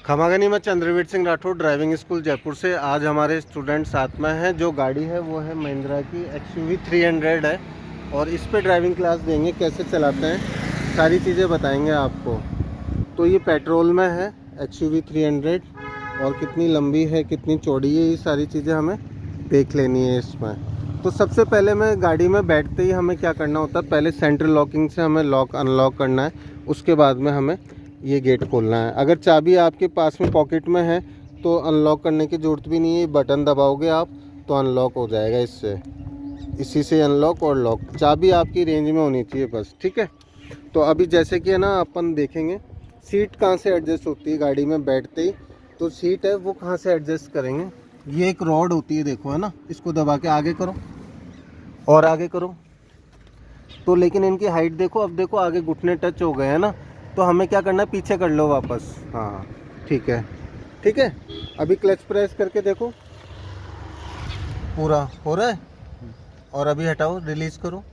खमागनी में Chandraveer Singh Rathore driving school Jaipur से। आज हमारे स्टूडेंट साथ में हैं। जो गाड़ी है वो है महिंद्रा की XUV 300 है और इस पे ड्राइविंग क्लास देंगे, कैसे चलाते हैं सारी चीज़ें बताएंगे आपको। तो ये पेट्रोल में है XUV 300 और कितनी लंबी है कितनी चौड़ी है ये सारी चीज़ें हमें देख लेनी है इसमें। तो सबसे पहले मैं गाड़ी में बैठते ही हमें क्या करना होता है, पहले सेंट्रल लॉकिंग से हमें लॉक अनलॉक करना है, उसके बाद में हमें ये गेट खोलना है। अगर चाबी आपके पास में पॉकेट में है तो अनलॉक करने की ज़रूरत भी नहीं है, बटन दबाओगे आप तो अनलॉक हो जाएगा। इसी से अनलॉक और लॉक, चाबी आपकी रेंज में होनी चाहिए बस, ठीक है। तो अभी जैसे कि है ना, अपन देखेंगे सीट कहाँ से एडजस्ट होती है गाड़ी में बैठते ही। तो सीट है वो कहाँ से एडजस्ट करेंगे, ये एक रॉड होती है, देखो है ना, इसको दबा के आगे करो और आगे करो तो, लेकिन इनकी हाइट देखो, अब देखो आगे घुटने टच हो गए हैं ना, तो हमें क्या करना है, पीछे कर लो वापस। हाँ ठीक है, ठीक है। अभी क्लच प्रेस करके देखो पूरा हो रहा है, और अभी हटाओ, रिलीज़ करो।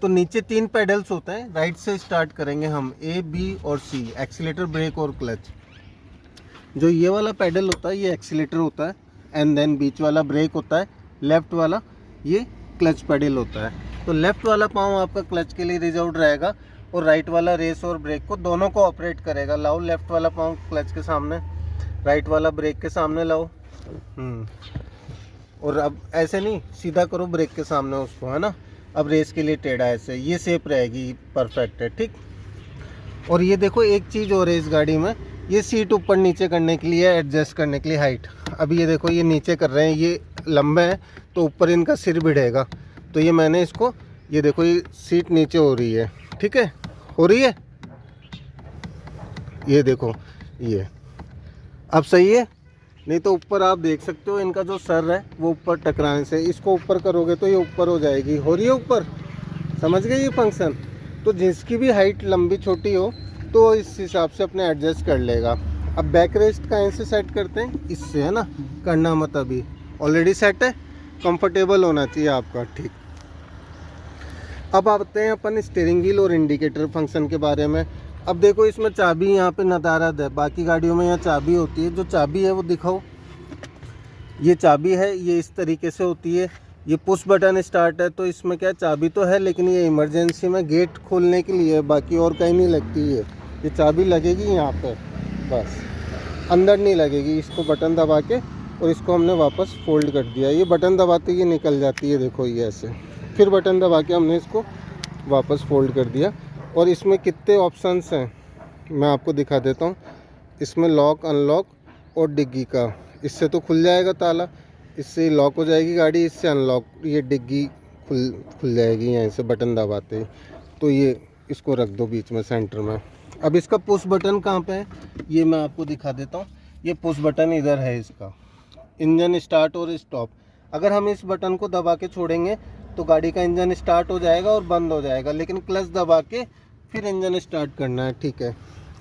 तो नीचे 3 पेडल्स होते हैं, राइट से स्टार्ट करेंगे हम, A, B और C, एक्सीलेटर, ब्रेक और क्लच। जो ये वाला पेडल होता है ये एक्सीलेटर होता है, एंड देन बीच वाला ब्रेक होता है, लेफ़्ट वाला ये क्लच पेडल होता है। तो लेफ़्ट वाला पाँव आपका क्लच के लिए रिजर्व रहेगा और राइट वाला रेस और ब्रेक को दोनों को ऑपरेट करेगा। लाओ लेफ़्ट वाला पाँव क्लच के सामने, राइट वाला ब्रेक के सामने लाओ। और अब ऐसे नहीं, सीधा करो ब्रेक के सामने उसको, है ना। अब रेस के लिए टेढ़ा ऐसे, ये शेप रहेगी, परफेक्ट है, ठीक। और ये देखो एक चीज़ और है इस गाड़ी में, ये सीट ऊपर नीचे करने के लिए, एडजस्ट करने के लिए हाइट। अब ये देखो ये नीचे कर रहे हैं, ये लंबे हैं तो ऊपर इनका सिर भिड़ेगा, तो ये मैंने इसको, ये देखो ये सीट नीचे हो रही है, ठीक है, हो रही है, ये देखो ये अब सही है। नहीं तो ऊपर आप देख सकते हो इनका जो सर है वो ऊपर टकराने से, इसको ऊपर करोगे तो ये ऊपर हो जाएगी, हो रही है ऊपर, समझ गए ये फंक्शन। तो जिसकी भी हाइट लंबी छोटी हो तो इस हिसाब से अपने एडजस्ट कर लेगा। अब बैक रेस्ट कहाँ से सेट करते हैं, इससे, है ना, करना मत, अभी ऑलरेडी सेट है, कंफर्टेबल होना चाहिए आपका, ठीक। अब आते हैं अपन स्टीयरिंग व्हील और इंडिकेटर फंक्शन के बारे में। अब देखो इसमें चाबी यहाँ पे नदारद है, बाकी गाड़ियों में यहाँ चाबी होती है, जो चाबी है वो दिखाओ, ये चाबी है, ये इस तरीके से होती है, ये पुश बटन स्टार्ट है। तो इसमें क्या चाबी तो है, लेकिन ये इमरजेंसी में गेट खोलने के लिए, बाकी और कहीं नहीं लगती है। ये चाबी लगेगी यहाँ पे बस, अंदर नहीं लगेगी। इसको बटन दबा के और इसको हमने वापस फोल्ड कर दिया, ये बटन दबाते ये निकल जाती है, देखो ये ऐसे, फिर बटन दबा के हमने इसको वापस फोल्ड कर दिया। और इसमें कितने ऑप्शंस हैं मैं आपको दिखा देता हूँ। इसमें लॉक, अनलॉक और डिग्गी का, इससे तो खुल जाएगा ताला, इससे लॉक हो जाएगी गाड़ी, इससे अनलॉक, ये डिग्गी खुल जाएगी यहाँ से बटन दबाते ही। तो ये इसको रख दो बीच में सेंटर में। अब इसका पुश बटन कहाँ पे है ये मैं आपको दिखा देता हूँ। ये पुश बटन इधर है इसका, इंजन स्टार्ट और स्टॉप। अगर हम इस बटन को दबा के छोड़ेंगे तो गाड़ी का इंजन स्टार्ट हो जाएगा और बंद हो जाएगा, लेकिन क्लच दबा के फिर इंजन स्टार्ट करना है, ठीक है।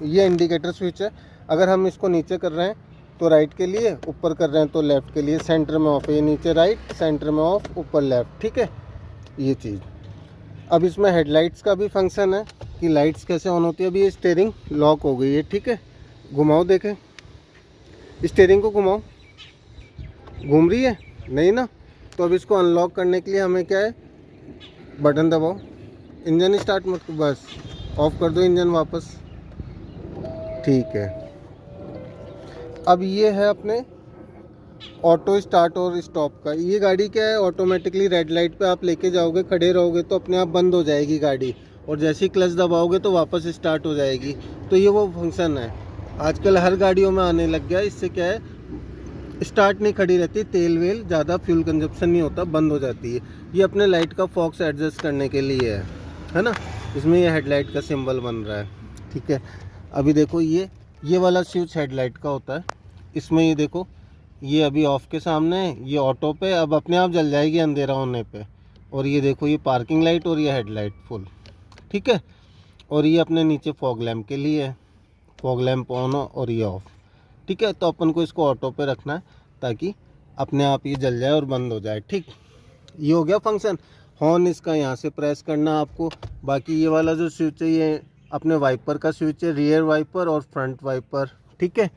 ये इंडिकेटर स्विच है, अगर हम इसको नीचे कर रहे हैं तो राइट के लिए, ऊपर कर रहे हैं तो लेफ़्ट के लिए। सेंटर में ऑफ है, ये नीचे राइट, सेंटर में ऑफ, ऊपर लेफ़्ट, ठीक है, ये चीज़। अब इसमें हेडलाइट्स का भी फंक्शन है कि लाइट्स कैसे ऑन होती है। अभी ये स्टीयरिंग लॉक हो गई है, ठीक है, घुमाओ, देखें स्टीयरिंग को घुमाओ, घूम रही है नहीं ना। तो अब इसको अनलॉक करने के लिए हमें क्या है, बटन दबाओ, इंजन स्टार्ट मत, बस ऑफ कर दो इंजन वापस, ठीक है। अब ये है अपने ऑटो स्टार्ट और स्टॉप का। ये गाड़ी क्या है, ऑटोमेटिकली रेड लाइट पे आप लेके जाओगे, खड़े रहोगे तो अपने आप बंद हो जाएगी गाड़ी, और जैसे ही क्लच दबाओगे तो वापस स्टार्ट हो जाएगी। तो ये वो फंक्शन है, आजकल हर गाड़ियों में आने लग गया। इससे क्या है, स्टार्ट नहीं खड़ी रहती, तेल वेल ज़्यादा, फ्यूल कंजप्शन नहीं होता, बंद हो जाती है। ये अपने लाइट का फॉक्स एडजस्ट करने के लिए है ना। इसमें ये हेडलाइट का सिंबल बन रहा है, ठीक है। अभी देखो ये वाला स्विच हेडलाइट का होता है, इसमें ये देखो, ये अभी ऑफ के सामने है, ये ऑटो पे, अब अपने आप जल जाएगी अंधेरा होने पे। और ये देखो ये पार्किंग लाइट और ये हेडलाइट फुल, ठीक है। और ये अपने नीचे फॉग लैम्प के लिए है, फॉग लैम्प ऑन और ये ऑफ, ठीक है। तो अपन को इसको ऑटो पे रखना है ताकि अपने आप ये जल जाए और बंद हो जाए, ठीक। ये हो गया फंक्शन। हॉर्न इसका यहाँ से प्रेस करना आपको। बाकी ये वाला जो स्विच है ये अपने वाइपर का स्विच है, रियर वाइपर और फ्रंट वाइपर, ठीक है।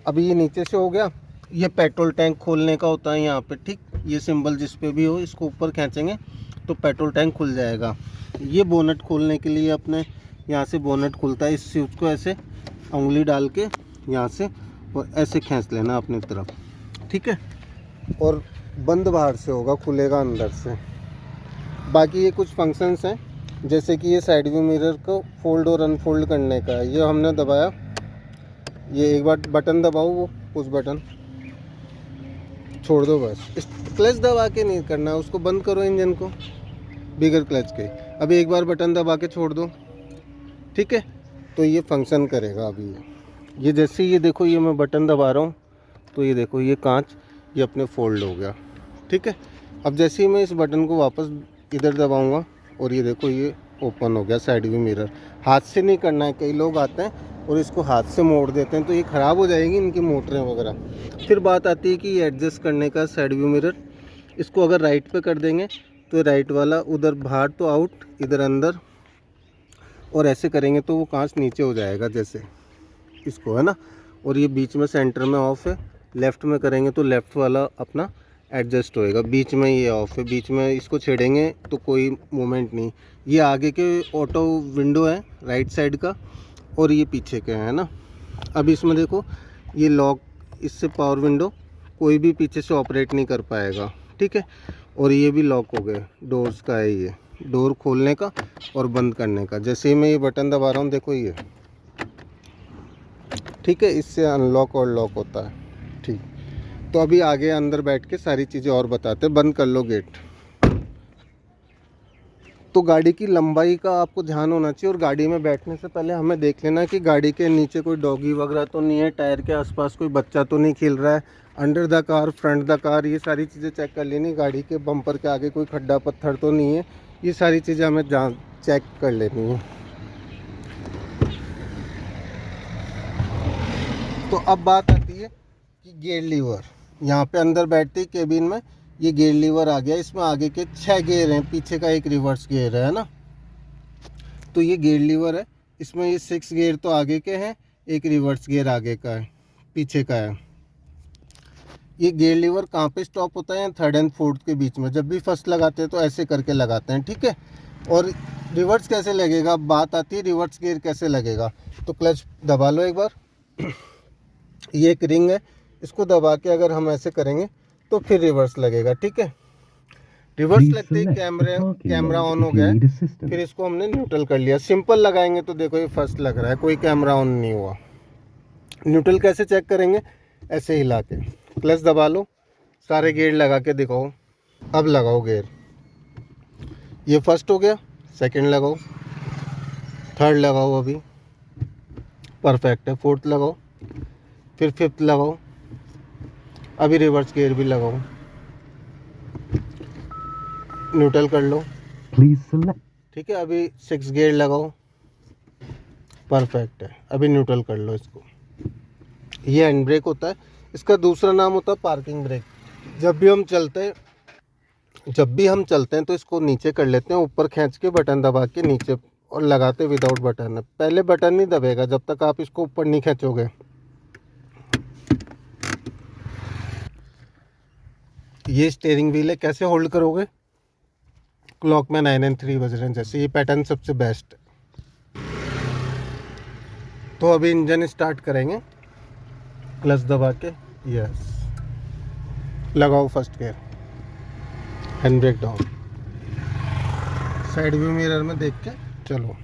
अभी ये नीचे से हो गया। ये पेट्रोल टैंक खोलने का होता है यहाँ पे, ठीक। ये सिंबल जिस पे भी हो इसको ऊपर खींचेंगे तो पेट्रोल टैंक खुल जाएगा। ये बोनट खोलने के लिए अपने यहाँ से बोनट खुलता है। इस स्विच को ऐसे उंगली डाल के यहाँ से और ऐसे खींच लेना अपनी तरफ, ठीक है। और बंद बाहर से होगा, खुलेगा अंदर से। बाकी ये कुछ फंक्शंस हैं, जैसे कि ये साइड व्यू मिरर को फोल्ड और अनफोल्ड करने का है। ये हमने दबाया, ये एक बार बटन दबाओ, वो पुश बटन छोड़ दो बस। इस क्लच दबा के नहीं करना, उसको बंद करो इंजन को बिगर क्लच के। अभी एक बार बटन दबा के छोड़ दो, ठीक है। तो ये फंक्शन करेगा। अभी ये जैसे ये देखो, ये मैं बटन दबा रहा हूँ तो ये देखो ये कांच ये अपने फोल्ड हो गया, ठीक है। अब जैसे ही मैं इस बटन को वापस इधर दबाऊंगा और ये देखो ये ओपन हो गया साइड व्यू मिरर। हाथ से नहीं करना है, कई लोग आते हैं और इसको हाथ से मोड़ देते हैं तो ये ख़राब हो जाएगी इनकी मोटरें वगैरह। फिर बात आती है कि ये एडजस्ट करने का साइड व्यू मिरर। इसको अगर राइट पे कर देंगे तो राइट वाला उधर बाहर तो आउट, इधर अंदर, और ऐसे करेंगे तो वो कांच नीचे हो जाएगा जैसे इसको, है ना। और ये बीच में सेंटर में ऑफ है। लेफ़्ट में करेंगे तो लेफ़्ट वाला अपना एडजस्ट होएगा। बीच में ये ऑफ है, बीच में इसको छेड़ेंगे तो कोई मूवमेंट नहीं। ये आगे के ऑटो विंडो है राइट साइड का और ये पीछे के है ना। अब इसमें देखो ये लॉक, इससे पावर विंडो कोई भी पीछे से ऑपरेट नहीं कर पाएगा, ठीक है। और ये भी लॉक हो गए, डोर्स का है ये, डोर खोलने का और बंद करने का। जैसे ही मैं ये बटन दबा रहा हूँ देखो ये, ठीक है। इससे अनलॉक और लॉक होता है, ठीक। तो अभी आगे अंदर बैठ के सारी चीज़ें और बताते हैं। बंद कर लो गेट। तो गाड़ी की लंबाई का आपको ध्यान होना चाहिए और गाड़ी में बैठने से पहले हमें देख लेना कि गाड़ी के नीचे कोई डॉगी वगैरह तो नहीं है, टायर के आसपास कोई बच्चा तो नहीं खेल रहा है, under the car, front the car, ये सारी चीज़ें चेक कर लेनी। गाड़ी के बम्पर के आगे कोई खड्डा पत्थर तो नहीं है, ये सारी चीज़ें हमें चेक कर लेनी है। तो अब बात आती है कि गियर लीवर। यहाँ पे अंदर बैठते ही केबिन में ये गियर लीवर आ गया। इसमें आगे के 6 गियर हैं, पीछे का एक रिवर्स गियर है ना। तो ये गियर लीवर है। इसमें ये 6 गियर तो आगे के हैं, एक रिवर्स गियर आगे का है, पीछे का है। ये गियर लीवर कहाँ पे स्टॉप होता है? 3rd and 4th के बीच में। जब भी फर्स्ट लगाते हैं तो ऐसे करके लगाते हैं, ठीक है। और रिवर्स कैसे लगेगा? अब बात आती है रिवर्स गियर कैसे लगेगा। तो क्लच दबा लो एक बार। ये एक रिंग है, इसको दबा के अगर हम ऐसे करेंगे तो फिर रिवर्स लगेगा, ठीक है। रिवर्स लगते ही कैमरा ऑन हो गया है। फिर इसको हमने न्यूट्रल कर लिया। सिंपल लगाएंगे तो देखो ये फर्स्ट लग रहा है, कोई कैमरा ऑन नहीं हुआ। न्यूट्रल कैसे चेक करेंगे? ऐसे हिला के। क्लच दबा लो, सारे गियर लगा के दिखाओ। अब लगाओ गियर। ये फर्स्ट हो गया, सेकंड लगाओ, थर्ड लगाओ, अभी परफेक्ट है। 4th लगाओ, फिर 5th लगाओ, अभी रिवर्स गियर भी लगाओ। न्यूट्रल कर लो, ठीक है। अभी 6 गियर लगाओ, परफेक्ट है। अभी न्यूट्रल कर लो इसको। ये हैंड ब्रेक होता है, इसका दूसरा नाम होता है पार्किंग ब्रेक। जब भी हम चलते हैं तो इसको नीचे कर लेते हैं, ऊपर खींच के बटन दबा के नीचे, और लगाते विदाउट बटन है। पहले बटन नहीं दबेगा जब तक आप इसको ऊपर नहीं खींचोगे। ये स्टीयरिंग व्हील है, कैसे होल्ड करोगे? क्लॉक में 9 and 3 बज रहे हैं जैसे। ये पैटर्न सबसे बेस्ट है। तो अभी इंजन स्टार्ट करेंगे, क्लच दबा के। यस, लगाओ first gear, hand brake down, side view mirror में देख के चलो।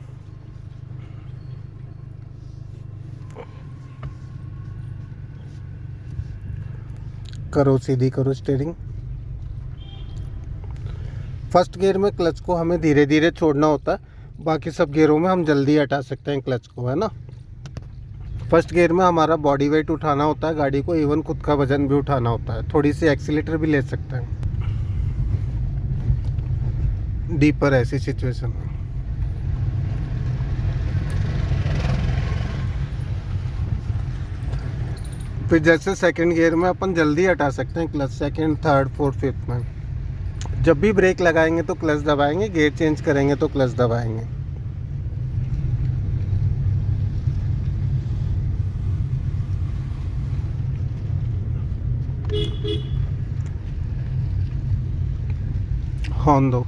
करो सीधी, करो स्टीयरिंग। फर्स्ट गियर में क्लच को हमें धीरे धीरे छोड़ना होता है, बाकी सब गियरों में हम जल्दी हटा सकते हैं क्लच को, है ना। फर्स्ट गियर में हमारा बॉडी वेट उठाना होता है गाड़ी को, इवन खुद का वजन भी उठाना होता है, थोड़ी सी एक्सीलेटर भी ले सकते हैं डीपर ऐसी सिचुएशन में। फिर जैसे सेकंड गियर में अपन जल्दी हटा सकते हैं clutch, second, third, fourth, fifth में। जब भी ब्रेक लगाएंगे तो क्लच दबाएंगे, गियर चेंज करेंगे तो क्लच दबाएंगे। हॉर्न दो,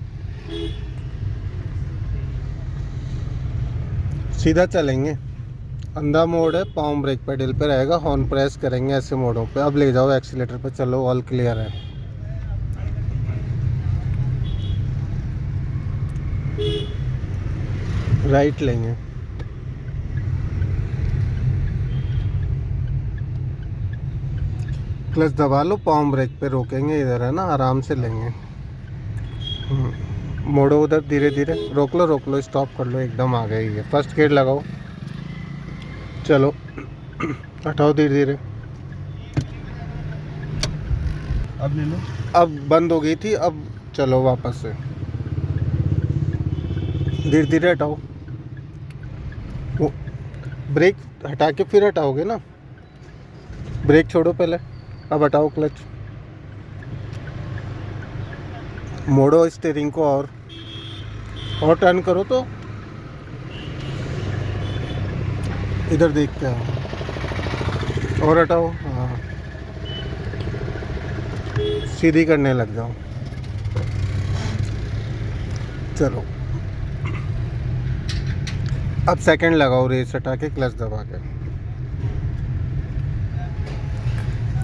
सीधा चलेंगे। अंधा मोड है, पाँव ब्रेक पेडल पे रहेगा, हॉर्न प्रेस करेंगे ऐसे मोड़ों पे। अब ले जाओ एक्सीलेटर पे, चलो ऑल क्लियर है। राइट लेंगे, क्लच दबा लो, पाँव ब्रेक पे रोकेंगे, इधर है ना, आराम से लेंगे। मोड़ो उधर, धीरे धीरे, रोक लो, स्टॉप कर लो, एकदम आ गई है। फर्स्ट गियर लगाओ, चलो हटाओ धीरे धीरे। अब ले लो। अब बंद हो गई थी, अब चलो वापस से, धीरे धीरे हटाओ। वो ब्रेक हटा के फिर हटाओगे ना, ब्रेक छोड़ो पहले, अब हटाओ क्लच। मोड़ो स्टीयरिंग को और टर्न करो तो, इधर देख के आओ और हटाओ। हाँ, सीधी करने लग जाओ। चलो अब सेकंड लगाओ, रेस हटा के, क्लच दबा के,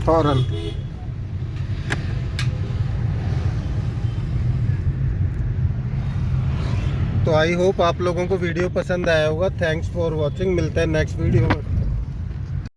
हॉर्न। तो आई होप आप लोगों को वीडियो पसंद आया होगा। थैंक्स फॉर वॉचिंग, मिलते हैं नेक्स्ट वीडियो में।